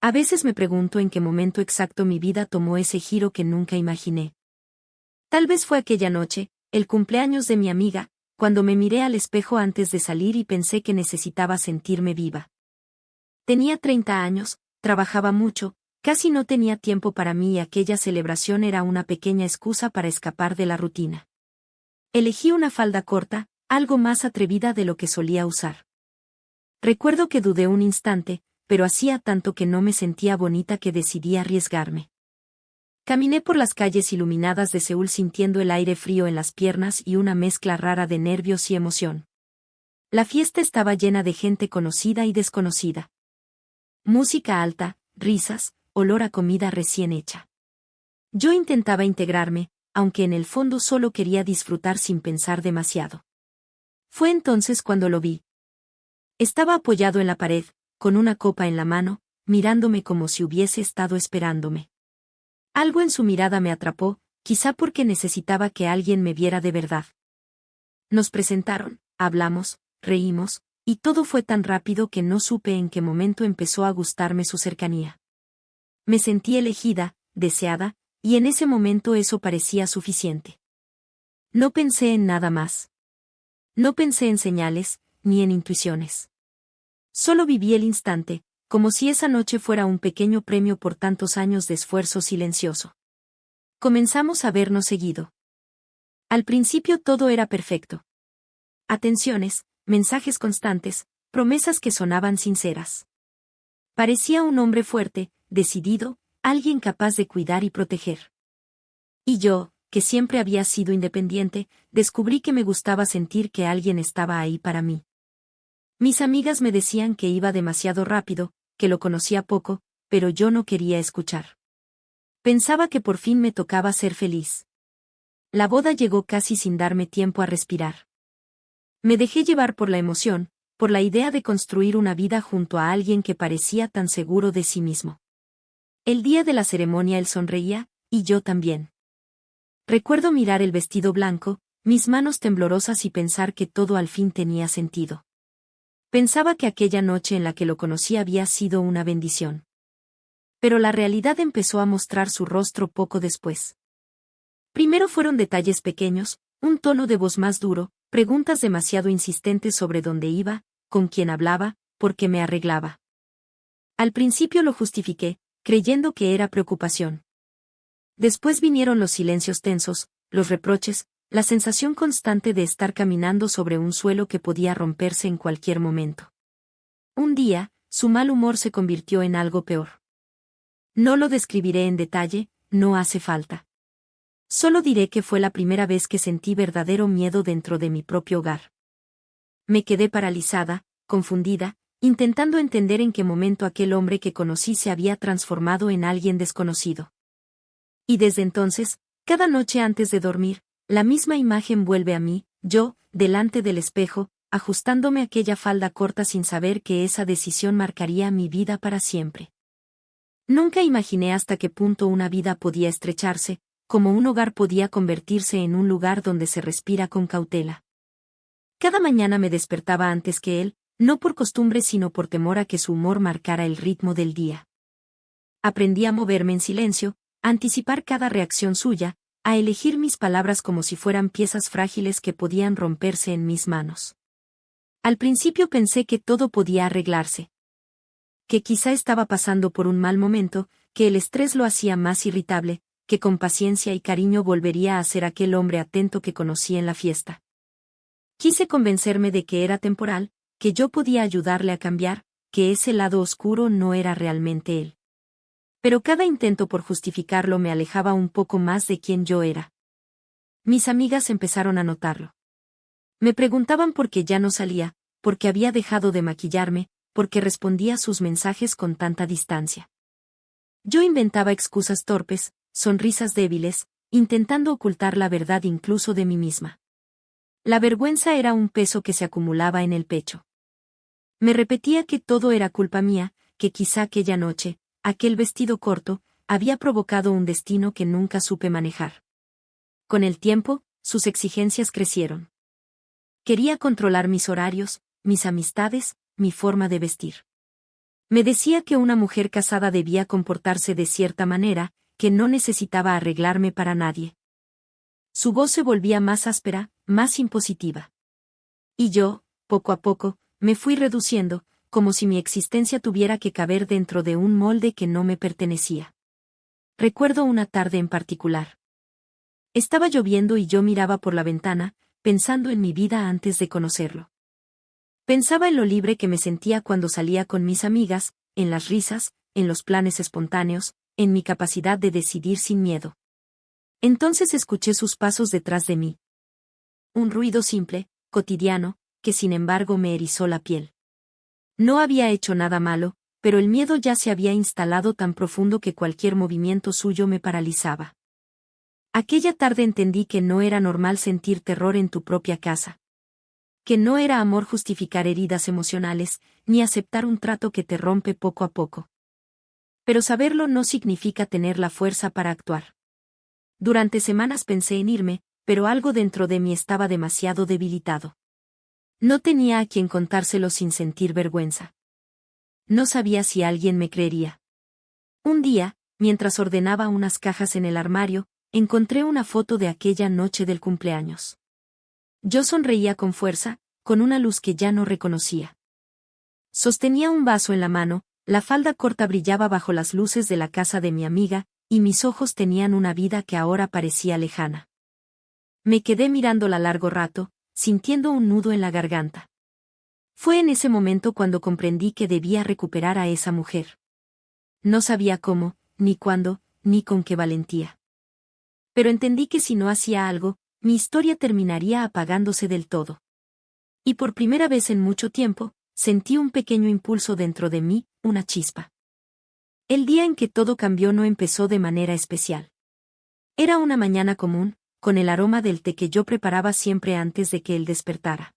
A veces me pregunto en qué momento exacto mi vida tomó ese giro que nunca imaginé. Tal vez fue aquella noche, el cumpleaños de mi amiga, cuando me miré al espejo antes de salir y pensé que necesitaba sentirme viva. Tenía 30 años, trabajaba mucho, casi no tenía tiempo para mí y aquella celebración era una pequeña excusa para escapar de la rutina. Elegí una falda corta, algo más atrevida de lo que solía usar. Recuerdo que dudé un instante, pero hacía tanto que no me sentía bonita que decidí arriesgarme. Caminé por las calles iluminadas de Seúl sintiendo el aire frío en las piernas y una mezcla rara de nervios y emoción. La fiesta estaba llena de gente conocida y desconocida. Música alta, risas, olor a comida recién hecha. Yo intentaba integrarme, aunque en el fondo solo quería disfrutar sin pensar demasiado. Fue entonces cuando lo vi. Estaba apoyado en la pared, con una copa en la mano, mirándome como si hubiese estado esperándome. Algo en su mirada me atrapó, quizá porque necesitaba que alguien me viera de verdad. Nos presentaron, hablamos, reímos, y todo fue tan rápido que no supe en qué momento empezó a gustarme su cercanía. Me sentí elegida, deseada, y en ese momento eso parecía suficiente. No pensé en nada más. No pensé en señales, ni en intuiciones. Solo viví el instante, como si esa noche fuera un pequeño premio por tantos años de esfuerzo silencioso. Comenzamos a vernos seguido. Al principio todo era perfecto. Atenciones, mensajes constantes, promesas que sonaban sinceras. Parecía un hombre fuerte, decidido, alguien capaz de cuidar y proteger. Y yo, que siempre había sido independiente, descubrí que me gustaba sentir que alguien estaba ahí para mí. Mis amigas me decían que iba demasiado rápido, que lo conocía poco, pero yo no quería escuchar. Pensaba que por fin me tocaba ser feliz. La boda llegó casi sin darme tiempo a respirar. Me dejé llevar por la emoción, por la idea de construir una vida junto a alguien que parecía tan seguro de sí mismo. El día de la ceremonia él sonreía, y yo también. Recuerdo mirar el vestido blanco, mis manos temblorosas y pensar que todo al fin tenía sentido. Pensaba que aquella noche en la que lo conocí había sido una bendición. Pero la realidad empezó a mostrar su rostro poco después. Primero fueron detalles pequeños, un tono de voz más duro, preguntas demasiado insistentes sobre dónde iba, con quién hablaba, por qué me arreglaba. Al principio lo justifiqué, creyendo que era preocupación. Después vinieron los silencios tensos, los reproches, la sensación constante de estar caminando sobre un suelo que podía romperse en cualquier momento. Un día, su mal humor se convirtió en algo peor. No lo describiré en detalle, no hace falta. Solo diré que fue la primera vez que sentí verdadero miedo dentro de mi propio hogar. Me quedé paralizada, confundida, intentando entender en qué momento aquel hombre que conocí se había transformado en alguien desconocido. Y desde entonces, cada noche antes de dormir, la misma imagen vuelve a mí, yo, delante del espejo, ajustándome aquella falda corta sin saber que esa decisión marcaría mi vida para siempre. Nunca imaginé hasta qué punto una vida podía estrecharse, como un hogar podía convertirse en un lugar donde se respira con cautela. Cada mañana me despertaba antes que él, no por costumbre sino por temor a que su humor marcara el ritmo del día. Aprendí a moverme en silencio, a anticipar cada reacción suya, a elegir mis palabras como si fueran piezas frágiles que podían romperse en mis manos. Al principio pensé que todo podía arreglarse. Que quizá estaba pasando por un mal momento, que el estrés lo hacía más irritable, que con paciencia y cariño volvería a ser aquel hombre atento que conocí en la fiesta. Quise convencerme de que era temporal, que yo podía ayudarle a cambiar, que ese lado oscuro no era realmente él. Pero cada intento por justificarlo me alejaba un poco más de quien yo era. Mis amigas empezaron a notarlo. Me preguntaban por qué ya no salía, por qué había dejado de maquillarme, por qué respondía sus mensajes con tanta distancia. Yo inventaba excusas torpes, sonrisas débiles, intentando ocultar la verdad incluso de mí misma. La vergüenza era un peso que se acumulaba en el pecho. Me repetía que todo era culpa mía, que quizá aquella noche, aquel vestido corto, había provocado un destino que nunca supe manejar. Con el tiempo, sus exigencias crecieron. Quería controlar mis horarios, mis amistades, mi forma de vestir. Me decía que una mujer casada debía comportarse de cierta manera, que no necesitaba arreglarme para nadie. Su voz se volvía más áspera, más impositiva. Y yo, poco a poco, me fui reduciendo, como si mi existencia tuviera que caber dentro de un molde que no me pertenecía. Recuerdo una tarde en particular. Estaba lloviendo y yo miraba por la ventana, pensando en mi vida antes de conocerlo. Pensaba en lo libre que me sentía cuando salía con mis amigas, en las risas, en los planes espontáneos, en mi capacidad de decidir sin miedo. Entonces escuché sus pasos detrás de mí. Un ruido simple, cotidiano, que sin embargo me erizó la piel. No había hecho nada malo, pero el miedo ya se había instalado tan profundo que cualquier movimiento suyo me paralizaba. Aquella tarde entendí que no era normal sentir terror en tu propia casa. Que no era amor justificar heridas emocionales, ni aceptar un trato que te rompe poco a poco. Pero saberlo no significa tener la fuerza para actuar. Durante semanas pensé en irme, pero algo dentro de mí estaba demasiado debilitado. No tenía a quien contárselo sin sentir vergüenza. No sabía si alguien me creería. Un día, mientras ordenaba unas cajas en el armario, encontré una foto de aquella noche del cumpleaños. Yo sonreía con fuerza, con una luz que ya no reconocía. Sostenía un vaso en la mano, la falda corta brillaba bajo las luces de la casa de mi amiga, y mis ojos tenían una vida que ahora parecía lejana. Me quedé mirándola largo rato, sintiendo un nudo en la garganta. Fue en ese momento cuando comprendí que debía recuperar a esa mujer. No sabía cómo, ni cuándo, ni con qué valentía. Pero entendí que si no hacía algo, mi historia terminaría apagándose del todo. Y por primera vez en mucho tiempo, sentí un pequeño impulso dentro de mí, una chispa. El día en que todo cambió no empezó de manera especial. Era una mañana común, con el aroma del té que yo preparaba siempre antes de que él despertara.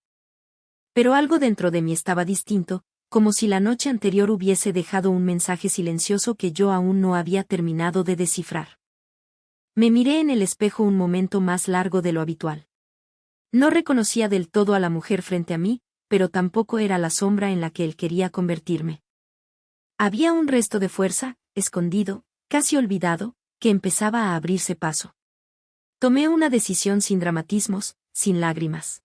Pero algo dentro de mí estaba distinto, como si la noche anterior hubiese dejado un mensaje silencioso que yo aún no había terminado de descifrar. Me miré en el espejo un momento más largo de lo habitual. No reconocía del todo a la mujer frente a mí, pero tampoco era la sombra en la que él quería convertirme. Había un resto de fuerza, escondido, casi olvidado, que empezaba a abrirse paso. Tomé una decisión sin dramatismos, sin lágrimas.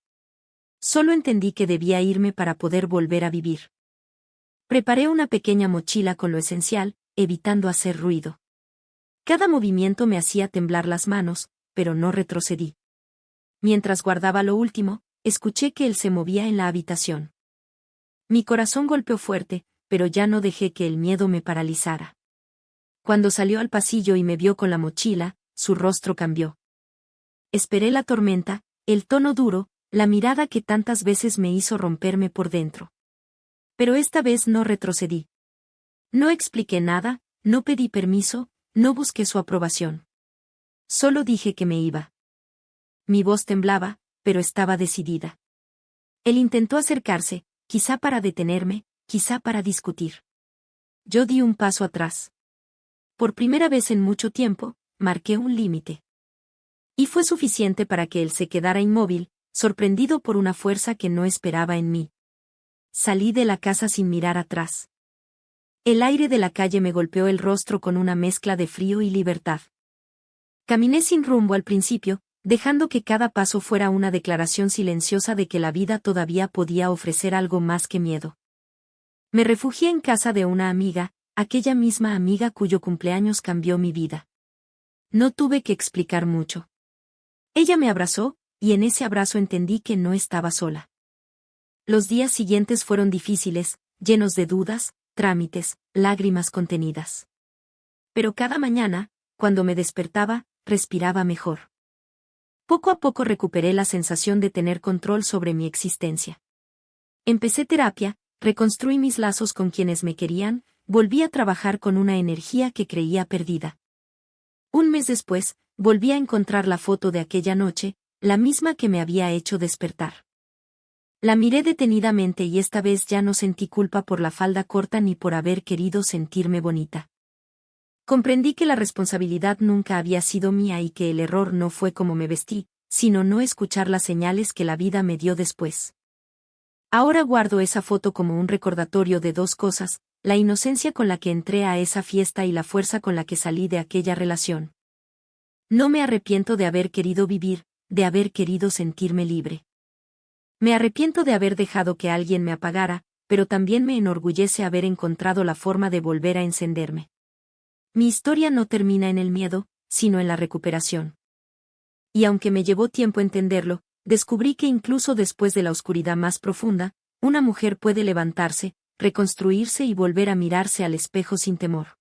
Solo entendí que debía irme para poder volver a vivir. Preparé una pequeña mochila con lo esencial, evitando hacer ruido. Cada movimiento me hacía temblar las manos, pero no retrocedí. Mientras guardaba lo último, escuché que él se movía en la habitación. Mi corazón golpeó fuerte, pero ya no dejé que el miedo me paralizara. Cuando salió al pasillo y me vio con la mochila, su rostro cambió. Esperé la tormenta, el tono duro, la mirada que tantas veces me hizo romperme por dentro. Pero esta vez no retrocedí. No expliqué nada, no pedí permiso, no busqué su aprobación. Solo dije que me iba. Mi voz temblaba, pero estaba decidida. Él intentó acercarse, quizá para detenerme, quizá para discutir. Yo di un paso atrás. Por primera vez en mucho tiempo, marqué un límite. Y fue suficiente para que él se quedara inmóvil, sorprendido por una fuerza que no esperaba en mí. Salí de la casa sin mirar atrás. El aire de la calle me golpeó el rostro con una mezcla de frío y libertad. Caminé sin rumbo al principio, dejando que cada paso fuera una declaración silenciosa de que la vida todavía podía ofrecer algo más que miedo. Me refugié en casa de una amiga, aquella misma amiga cuyo cumpleaños cambió mi vida. No tuve que explicar mucho. Ella me abrazó, y en ese abrazo entendí que no estaba sola. Los días siguientes fueron difíciles, llenos de dudas, trámites, lágrimas contenidas. Pero cada mañana, cuando me despertaba, respiraba mejor. Poco a poco recuperé la sensación de tener control sobre mi existencia. Empecé terapia, reconstruí mis lazos con quienes me querían, volví a trabajar con una energía que creía perdida. Un mes después, volví a encontrar la foto de aquella noche, la misma que me había hecho despertar. La miré detenidamente y esta vez ya no sentí culpa por la falda corta ni por haber querido sentirme bonita. Comprendí que la responsabilidad nunca había sido mía y que el error no fue cómo me vestí, sino no escuchar las señales que la vida me dio después. Ahora guardo esa foto como un recordatorio de dos cosas: la inocencia con la que entré a esa fiesta y la fuerza con la que salí de aquella relación. No me arrepiento de haber querido vivir, de haber querido sentirme libre. Me arrepiento de haber dejado que alguien me apagara, pero también me enorgullece haber encontrado la forma de volver a encenderme. Mi historia no termina en el miedo, sino en la recuperación. Y aunque me llevó tiempo entenderlo, descubrí que incluso después de la oscuridad más profunda, una mujer puede levantarse, reconstruirse y volver a mirarse al espejo sin temor.